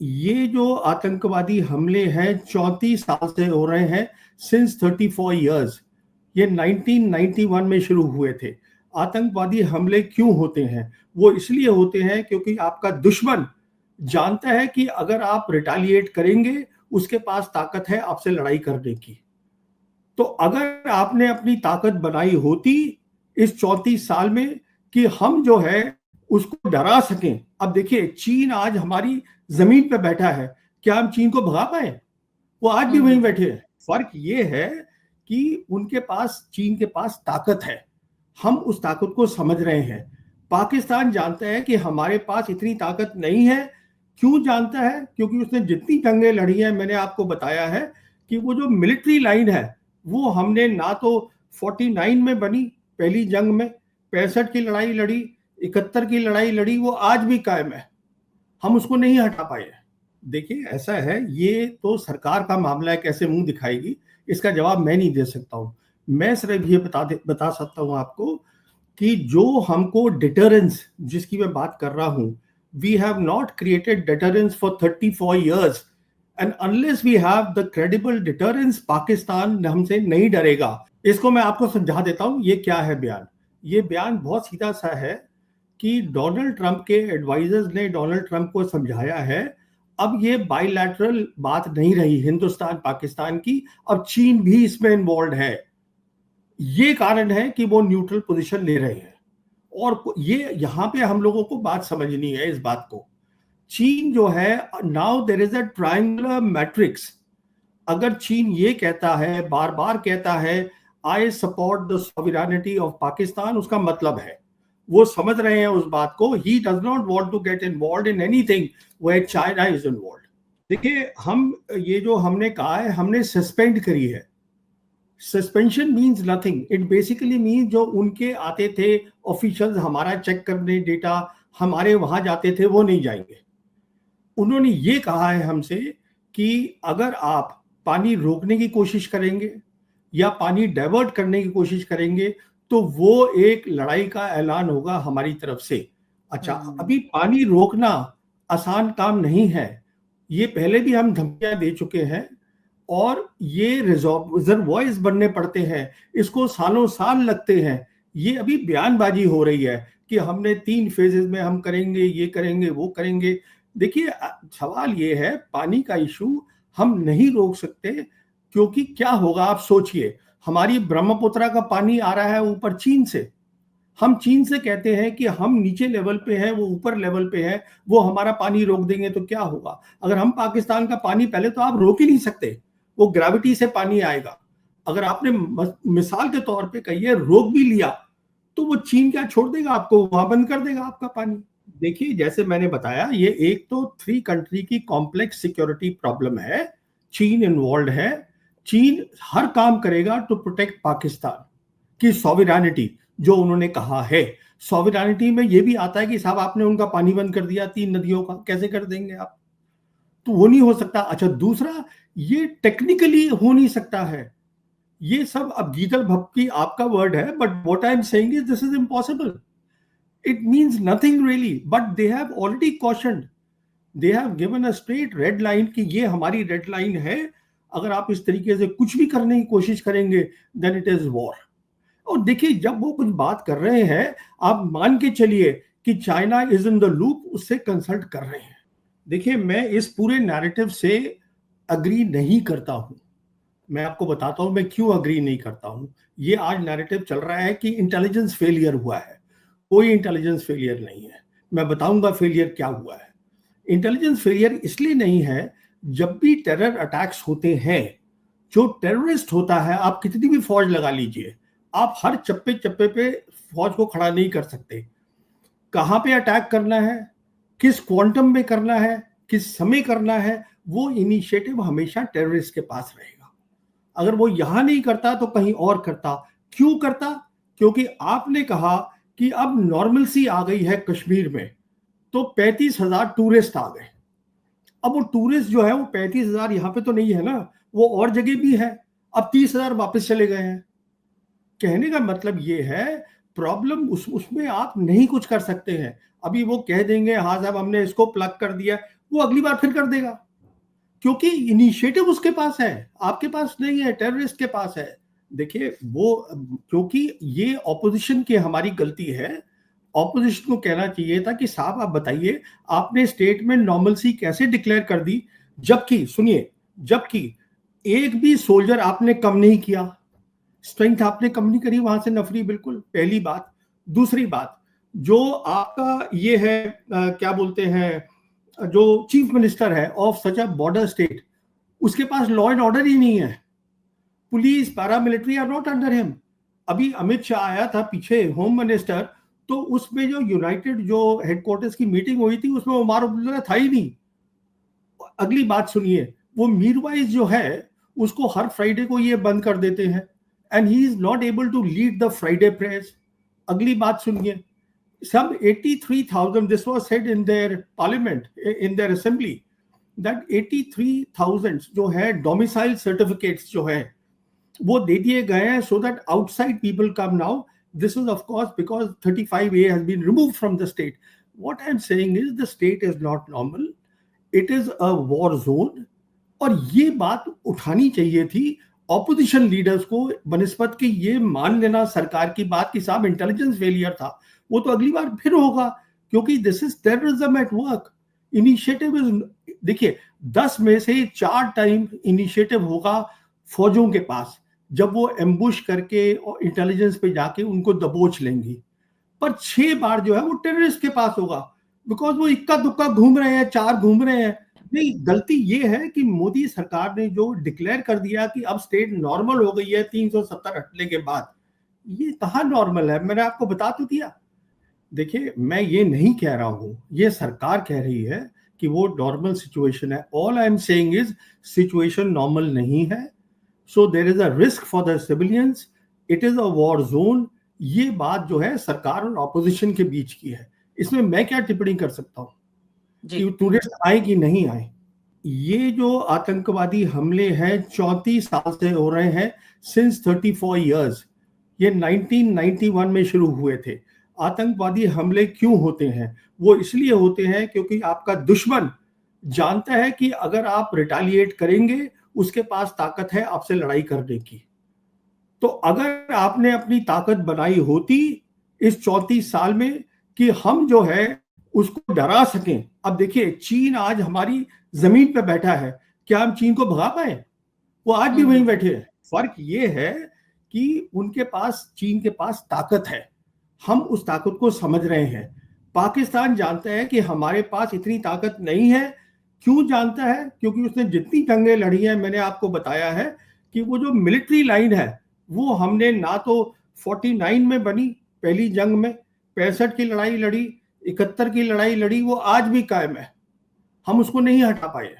ये जो आतंकवादी हमले हैं 34 साल से हो रहे हैं, सिंस 34 इयर्स। ये 1991 में शुरू हुए थे। आतंकवादी हमले क्यों होते हैं? वो इसलिए होते हैं क्योंकि आपका दुश्मन जानता है कि अगर आप रिटालिएट करेंगे, उसके पास ताकत है आपसे लड़ाई करने की। तो अगर आपने अपनी ताकत बनाई होती इस 34 साल में कि हम जो है उसको डरा सकें। अब देखिए, चीन आज हमारी जमीन पे बैठा है, क्या हम चीन को भगा पाए? वो आज भी वहीं बैठे हैं। फर्क ये है कि उनके पास, चीन के पास ताकत है, हम उस ताकत को समझ रहे हैं। पाकिस्तान जानता है कि हमारे पास इतनी ताकत नहीं है। क्यों जानता है? क्योंकि उसने जितनी जंगें लड़ी हैं, मैंने आपको बताया है कि वो जो मिलिट्री लाइन है, वो हमने ना तो 49 में बनी पहली जंग में, 65 की लड़ाई लड़ी, 71 की लड़ाई लड़ी, वो आज भी कायम है। हम उसको नहीं हटा पाए। देखिए, ऐसा है, ये तो सरकार का मामला है, कैसे मुंह दिखाएगी, इसका जवाब मैं नहीं दे सकता हूं। मैं सिर्फ ये बता सकता हूं आपको कि जो हमको डिटरेंस, जिसकी मैं बात कर रहा हूं, we have not created deterrence for 34 years, and unless we have the credible deterrence, Pakistan हमसे नहीं डरेगा। इसको मैं आपको समझा देता हूं, ये क्या है बयान। ये बयान बहुत सीधा सा है कि डोनाल्ड ट्रंप के एडवाइजर्स ने डोनाल्ड ट्रंप को समझाया है, अब ये बाइलैटरल बात नहीं रही हिंदुस्तान पाकिस्तान की, अब चीन भी इसमें इन्वॉल्व है। ये कारण है कि वो न्यूट्रल पोजीशन ले रहे हैं। और ये यहां पे हम लोगों को बात समझनी है, इस बात को। चीन जो है, now there is a triangular matrix. अगर चीन ये कहता है, बार बार कहता है, I support the sovereignty of Pakistan, उसका मतलब है वो समझ रहे हैं उस बात को। He does not want to get involve in anything where China is involve. देखिए, हम ये जो हमने कहा है, हमने सस्पेंड करी है। Suspension means nothing, it basically means जो उनके आते थे ऑफिशियल्स हमारा चेक करने डेटा, हमारे वहां जाते थे, वो नहीं जाएंगे। उन्होंने ये कहा है हमसे कि अगर आप पानी रोकने की कोशिश करेंगे या पानी डाइवर्ट करने की कोशिश करेंगे, तो वो एक लड़ाई का ऐलान होगा हमारी तरफ से। अच्छा, अभी पानी रोकना आसान काम नहीं है, ये पहले भी हम धमकियां दे चुके हैं, और ये रिजर्वॉयर्स बनने पड़ते हैं, इसको सालों साल लगते हैं। ये अभी बयानबाजी हो रही है कि हमने 3 फेजेस में हम करेंगे, ये करेंगे, वो करेंगे। देखिए, सवाल ये है, पानी का इशू हम नहीं रोक सकते, क्योंकि क्या होगा आप सोचिए, हमारी ब्रह्मपुत्रा का पानी आ रहा है ऊपर चीन से। हम चीन से कहते हैं कि हम नीचे लेवल पे हैं, वो ऊपर लेवल पे है, वो हमारा पानी रोक देंगे तो क्या होगा? अगर हम पाकिस्तान का पानी, पहले तो आप रोक ही नहीं सकते, वो ग्रेविटी से पानी आएगा। अगर आपने मिसाल के तौर पे कहिए रोक भी लिया, तो वो चीन क्या छोड़ देगा आपको? वहां बंद कर देगा आपका पानी। देखिए, जैसे मैंने बताया, ये एक तो 3 कंट्री की कॉम्प्लेक्स सिक्योरिटी प्रॉब्लम है। चीन इन्वॉल्व है। चीन हर काम करेगा टू प्रोटेक्ट पाकिस्तान की सॉवरेनिटी, जो उन्होंने कहा है। सॉवरेनिटी में ये भी आता है कि साहब आपने उनका पानी बंद कर दिया 3 नदियों का, कैसे कर देंगे आप? तो वो नहीं हो सकता। अच्छा, दूसरा, ये टेक्निकली हो नहीं सकता है। ये सब अब गीदड़ भपकी आपका वर्ड है, but what I am saying is this is impossible. It means nothing really, but they have already cautioned, they have given a straight red line कि ये हमारी रेड लाइन है। अगर आप इस तरीके से कुछ भी करने की कोशिश करेंगे, देन इट इज वॉर। और देखिए, जब वो कुछ बात कर रहे हैं, आप मान के चलिए कि China is in the loop, उससे कंसल्ट कर रहे हैं। देखिए, मैं इस पूरे नैरेटिव से अग्री नहीं करता हूं। मैं आपको बताता हूं मैं क्यों अग्री नहीं करता हूं। ये आज नैरेटिव चल रहा है कि इंटेलिजेंस फेलियर हुआ है। कोई इंटेलिजेंस फेलियर नहीं है। मैं बताऊंगा फेलियर क्या हुआ है। इंटेलिजेंस फेलियर इसलिए नहीं है, जब भी टेरर अटैक्स होते हैं, जो टेररिस्ट होता है, आप कितनी भी फौज लगा लीजिए, आप हर चप्पे चप्पे पे फौज को खड़ा नहीं कर सकते। कहां पे अटैक करना है, किस क्वांटम में करना है, किस समय करना है, वो इनिशिएटिव हमेशा टेररिस्ट के पास रहेगा। अगर वो यहां नहीं करता तो कहीं और करता। क्यों करता? क्योंकि आपने कहा कि अब नॉर्मलसी आ गई है कश्मीर में, तो 35,000 टूरिस्ट आ गए। अब वो टूरिस्ट जो है, वो 35,000 यहाँ पे तो नहीं है ना, वो और जगह भी है। अब 30,000 वापस चले गए हैं। कहने का मतलब ये है, प्रॉब्लम उसमें आप नहीं कुछ कर सकते हैं। अभी वो कह देंगे हाँ साहब हमने इसको प्लग कर दिया, वो अगली बार फिर कर देगा, क्योंकि इनिशिएटिव उसके पास है, आपके पास नहीं है, टेररिस्ट के पास है। देखिए वो, क्योंकि ये ऑपोजिशन की हमारी गलती है। ऑपोजिशन को कहना चाहिए था कि साहब आप बताइए, आपने स्टेट में नॉर्मलसी कैसे डिक्लेयर कर दी, जबकि सुनिए, जबकि एक भी सोल्जर आपने कम नहीं किया, स्ट्रेंथ आपने कम नहीं करी वहां से नफरी, बिल्कुल पहली बात। दूसरी बात, जो आपका ये है क्या बोलते हैं, जो चीफ मिनिस्टर है of such a border state, उसके पास लॉ एंड ऑर्डर ही नहीं है। Police, paramilitary are not under him. अभी अमित शाह आया था पीछे, होम मिनिस्टर, तो उसमें जो यूनाइटेड जो हेडक्वार्टर्स की मीटिंग हुई थी उसमें उमर अब्दुल्ला था ही नहीं। अगली बात सुनिए, वो मीरवाइज जो है उसको हर फ्राइडे को ये बंद कर देते हैं, and he is not able to lead the Friday prayers. अगली बात सुनिए, some 83,000, this was said in their parliament, in their assembly, that 83,000 जो है डोमिसाइल सर्टिफिकेट्स जो है वो दे दिए गए हैं, so that outside people come now. This is of course because 35A has been removed from the state. What I'm saying is the state is not normal, it is a war zone. और ये बात उठानी चाहिए थी opposition leaders को, बनिस्बत के ये मान लेना सरकार की बात कि साहब इंटेलिजेंस फेलियर था, वो तो अगली बार फिर होगा, क्योंकि this is terrorism at work. Initiative is, देखिए 10 में से 4 टाइम इनिशिएटिव होगा फौजों के पास, जब वो एम्बुश करके और इंटेलिजेंस पे जाके उनको दबोच लेंगी, पर 6 बार जो है वो टेररिस्ट के पास होगा, बिकॉज वो इक्का दुक्का घूम रहे हैं, 4 घूम रहे हैं। नहीं, गलती ये है कि मोदी सरकार ने जो डिक्लेयर कर दिया कि अब स्टेट नॉर्मल हो गई है 370 हटने के बाद, ये कहाँ नॉर्मल है, मैंने आपको बता तो दिया। देखिए मैं ये नहीं कह रहा हूं, ये सरकार कह रही है कि वो नॉर्मल सिचुएशन है। All I am saying is situation normal नहीं है, so there is a risk for the civilians, it is a war zone. ये बात जो है सरकार और ऑपोजिशन के बीच की है, इसमें मैं क्या टिप्पणी कर सकता हूं कि टूरिस्ट आए कि नहीं आए। ये जो आतंकवादी हमले हैं 34 साल से हो रहे हैं, सिंस 34 इयर्स। ये 1991 में शुरू हुए थे। आतंकवादी हमले क्यों होते हैं? वो इसलिए होते हैं क्योंकि आपका दुश्मन जानता है कि अगर आप रिटालिएट करेंगे उसके पास ताकत है आपसे लड़ाई करने की। तो अगर आपने अपनी ताकत बनाई होती इस 34 साल में कि हम जो है उसको डरा सकें। अब देखिए चीन आज हमारी जमीन पे बैठा है, क्या हम चीन को भगा पाए? वो आज भी वहीं बैठे हैं। फर्क ये है कि उनके पास, चीन के पास ताकत है, हम उस ताकत को समझ रहे हैं। पाकिस्तान जानता है कि हमारे पास इतनी ताकत नहीं है। क्यों जानता है? क्योंकि उसने जितनी जंगें लड़ी हैं, मैंने आपको बताया है कि वो जो मिलिट्री लाइन है वो हमने ना तो 49 में बनी पहली जंग में, 65 की लड़ाई लड़ी, 71 की लड़ाई लड़ी, वो आज भी कायम है, हम उसको नहीं हटा पाए।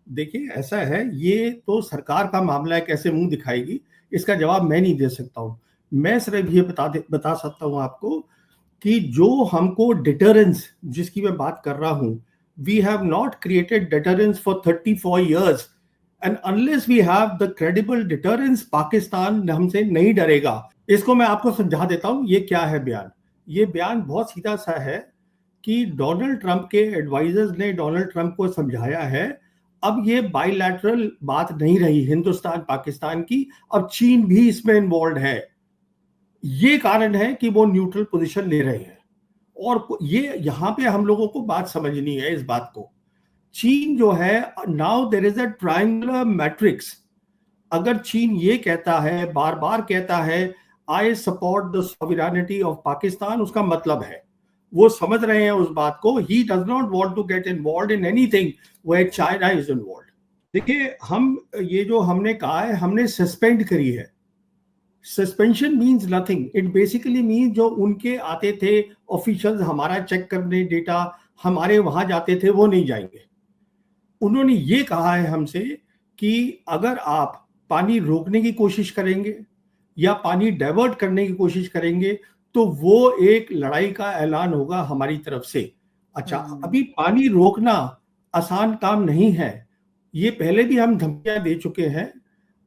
देखिए ऐसा है, ये तो सरकार का मामला है, कैसे मुंह दिखाएगी इसका जवाब मैं नहीं दे सकता हूं। मैं सिर्फ ये बता सकता हूं आपको कि जो हमको डिटरेंस जिसकी मैं बात कर रहा हूं, we have not created deterrence for 34 years, and unless we have the credible deterrence, Pakistan हमसे नहीं डरेगा। इसको मैं आपको समझा देता हूं ये क्या है बयान। ये बयान बहुत सीधा सा है कि डोनाल्ड ट्रंप के एडवाइजर्स ने डोनाल्ड ट्रंप को समझाया है, अब ये बाइलैटरल बात नहीं रही हिंदुस्तान पाकिस्तान की, अब चीन भी इसमें इन्वॉल्व है। ये कारण है कि वो न्यूट्रल पोजीशन ले रहे हैं। और ये यहां पे हम लोगों को बात समझनी है इस बात को। चीन जो है, now there is a triangular matrix. अगर चीन ये कहता है, बार बार कहता है I support the sovereignty of Pakistan, उसका मतलब है वो समझ रहे हैं उस बात को, he does not want to get involved in anything where China is involved. देखिए हम ये जो हमने कहा है, हमने सस्पेंड करी है। Suspension means nothing, it basically means जो उनके आते थे ऑफिशियल्स हमारा चेक करने, डेटा हमारे वहां जाते थे, वो नहीं जाएंगे। उन्होंने ये कहा है हमसे कि अगर आप पानी रोकने की कोशिश करेंगे या पानी डाइवर्ट करने की कोशिश करेंगे तो वो एक लड़ाई का ऐलान होगा हमारी तरफ से। अच्छा, अभी पानी रोकना आसान काम नहीं है, ये पहले भी हम धमकियां दे चुके हैं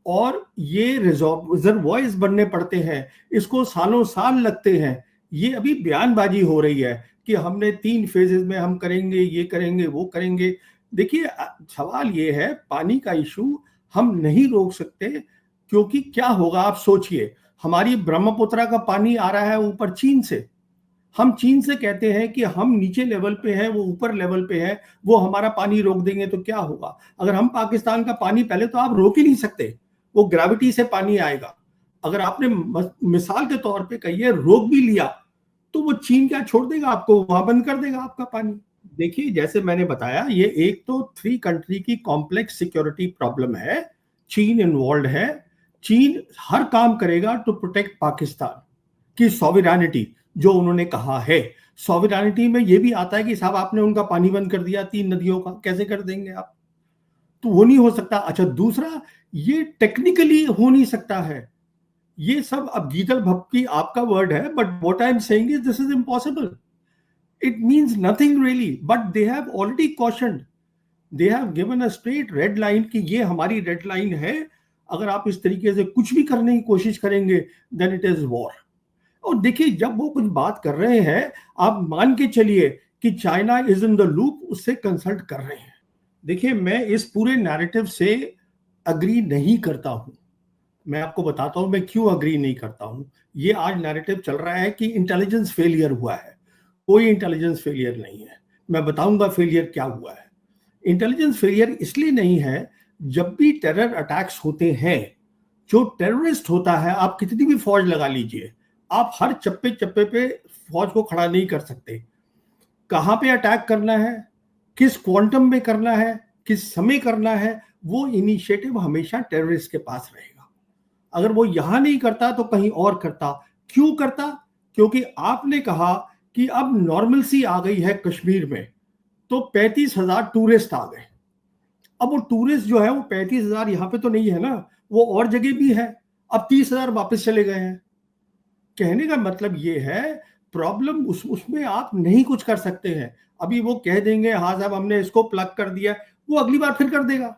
और ये रिजर्वॉयर्स बनने पड़ते हैं, इसको सालों साल लगते हैं। ये अभी बयानबाजी हो रही है कि हमने 3 फेजेस में हम करेंगे, ये करेंगे, वो करेंगे। देखिए सवाल ये है, पानी का इशू हम नहीं रोक सकते, क्योंकि क्या होगा आप सोचिए, हमारी ब्रह्मपुत्रा का पानी आ रहा है ऊपर चीन से। हम चीन से कहते हैं कि हम नीचे लेवल पे हैं, वो ऊपर लेवल पे है, वो हमारा पानी रोक देंगे तो क्या होगा। अगर हम पाकिस्तान का पानी, पहले तो आप रोक ही नहीं सकते, वो ग्रेविटी से पानी आएगा। अगर आपने मिसाल के तौर पे कहिए रोक भी लिया, तो वो चीन क्या छोड़ देगा आपको, वहां बंद कर देगा आपका पानी। देखिए जैसे मैंने बताया, ये एक तो 3 कंट्री की कॉम्प्लेक्स सिक्योरिटी प्रॉब्लम है, चीन इन्वॉल्व है। चीन हर काम करेगा टू प्रोटेक्ट पाकिस्तान की सॉवरेनिटी, जो उन्होंने कहा है। सॉवरेनिटी में ये भी आता है कि साहब आपने उनका पानी बंद कर दिया 3 नदियों का, कैसे कर देंगे आप, तो वो नहीं हो सकता। अच्छा दूसरा, ये टेक्निकली हो नहीं सकता है, ये सब अब गीदड़ भपकी आपका वर्ड है, but what I am saying is this is impossible. It means nothing really, but they have already cautioned. They have given a straight red line कि ये हमारी रेड लाइन है, अगर आप इस तरीके से कुछ भी करने की कोशिश करेंगे then it is war. और देखिए जब वो कुछ बात कर रहे हैं, आप मान के चलिए कि China is in the loop, उससे कंसल्ट कर रहे हैं। देखिए मैं इस पूरे नैरेटिव से अग्री नहीं करता हूं। मैं आपको बताता हूं मैं क्यों अग्री नहीं करता हूं। ये आज नैरेटिव चल रहा है कि इंटेलिजेंस फेलियर हुआ है। कोई इंटेलिजेंस फेलियर नहीं है। मैं बताऊंगा फेलियर क्या हुआ है। इंटेलिजेंस फेलियर इसलिए नहीं है, जब भी टेरर अटैक्स होते हैं, जो टेररिस्ट होता है, आप कितनी भी फौज लगा लीजिए, आप हर चप्पे चप्पे पे फौज को खड़ा नहीं कर सकते। कहां पे अटैक करना है, किस क्वांटम में करना है, किस समय करना है, वो इनिशिएटिव हमेशा टेररिस्ट के पास रहेगा। अगर वो यहां नहीं करता तो कहीं और करता। क्यों करता? क्योंकि आपने कहा कि अब नॉर्मलसी आ गई है कश्मीर में, तो 35,000 टूरिस्ट आ गए। अब वो टूरिस्ट जो है वो 35,000 यहाँ पे तो नहीं है ना, वो और जगह भी है। अब 30,000 वापस चले गए हैं। कहने का मतलब ये है, प्रॉब्लम उसमें आप नहीं कुछ कर सकते हैं। अभी वो कह देंगे हाँ साहब हमने इसको प्लग कर दिया, वो अगली बार फिर कर देगा,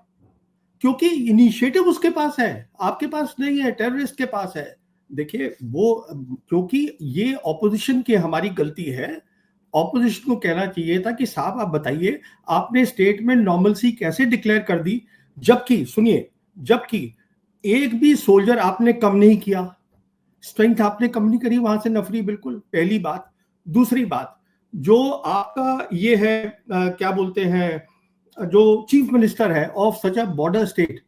क्योंकि इनिशिएटिव उसके पास है, आपके पास नहीं है, टेररिस्ट के पास है। देखिए वो, क्योंकि ये ऑपोजिशन की हमारी गलती है। ऑपोजिशन को कहना चाहिए था कि साहब आप बताइए, आपने स्टेट में नॉर्मलसी कैसे डिक्लेयर कर दी, जबकि सुनिए, जबकि एक भी सोल्जर आपने कम नहीं किया, स्ट्रेंथ आपने कम नहीं करी वहां से नफरी, बिल्कुल पहली बात। दूसरी बात, जो आपका ये है क्या बोलते हैं, जो चीफ मिनिस्टर है of such a border state,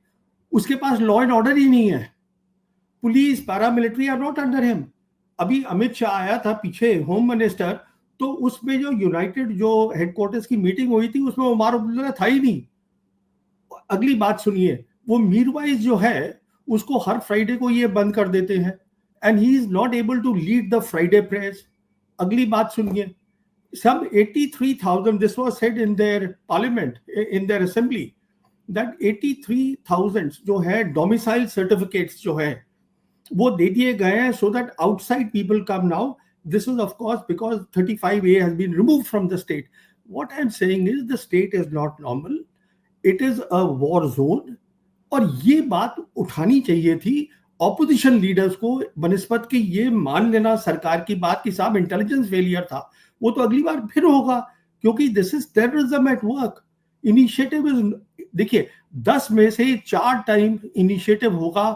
उसके पास लॉ एंड ऑर्डर ही नहीं है। Police, paramilitary are not under him. अभी अमित शाह आया था पीछे, होम मिनिस्टर, तो उसमें जो यूनाइटेड जो हेडक्वार्टर्स की मीटिंग हुई थी, उसमें उमर अब्दुल्ला था ही नहीं। अगली बात सुनिए, वो मीरवाइज जो है उसको हर फ्राइडे को ये बंद कर देते हैं, and he is not able to lead the Friday prayers. अगली बात सुनिए, some 83,000, this was said in their parliament, in their assembly, that 83,000 जो है domicile certificates जो है वो दे दिए गए हैं, so that outside people come now. This is of course because 35A has been removed from the state. What I'm saying is the state is not normal, it is a war zone. और ये बात उठानी चाहिए थी opposition leaders को, बनिस्बत कि ये मान लेना सरकार की बात कि साहब इंटेलिजेंस फेलियर था, वो तो अगली बार फिर होगा, क्योंकि this is terrorism at work. Initiative is, देखिए 10 में से 4 टाइम इनिशिएटिव होगा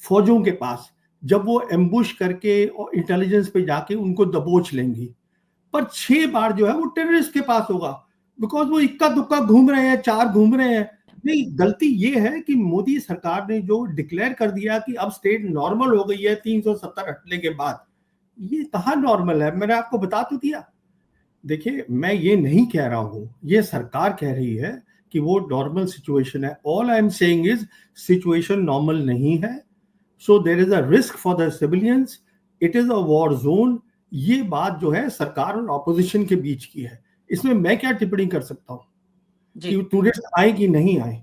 फौजों के पास, जब वो एम्बुश करके और इंटेलिजेंस पे जाके उनको दबोच लेंगी, पर 6 बार जो है वो टेररिस्ट के पास होगा, बिकॉज वो इक्का दुक्का घूम रहे हैं, 4 घूम रहे हैं। नहीं, गलती ये है कि मोदी सरकार ने जो डिक्लेयर कर दिया कि अब स्टेट नॉर्मल हो गई है 370 हटने के बाद, ये कहाँ नॉर्मल है, मैंने आपको बता तो दिया। देखिए मैं ये नहीं कह रहा हूं, ये सरकार कह रही है कि वो नॉर्मल सिचुएशन है। All I am saying is situation normal नहीं है, so there is a risk for the civilians, it is a war zone. ये बात जो है सरकार और ऑपोजिशन के बीच की है, इसमें मैं क्या टिप्पणी कर सकता हूँ कि टूरिस्ट आए कि नहीं आए।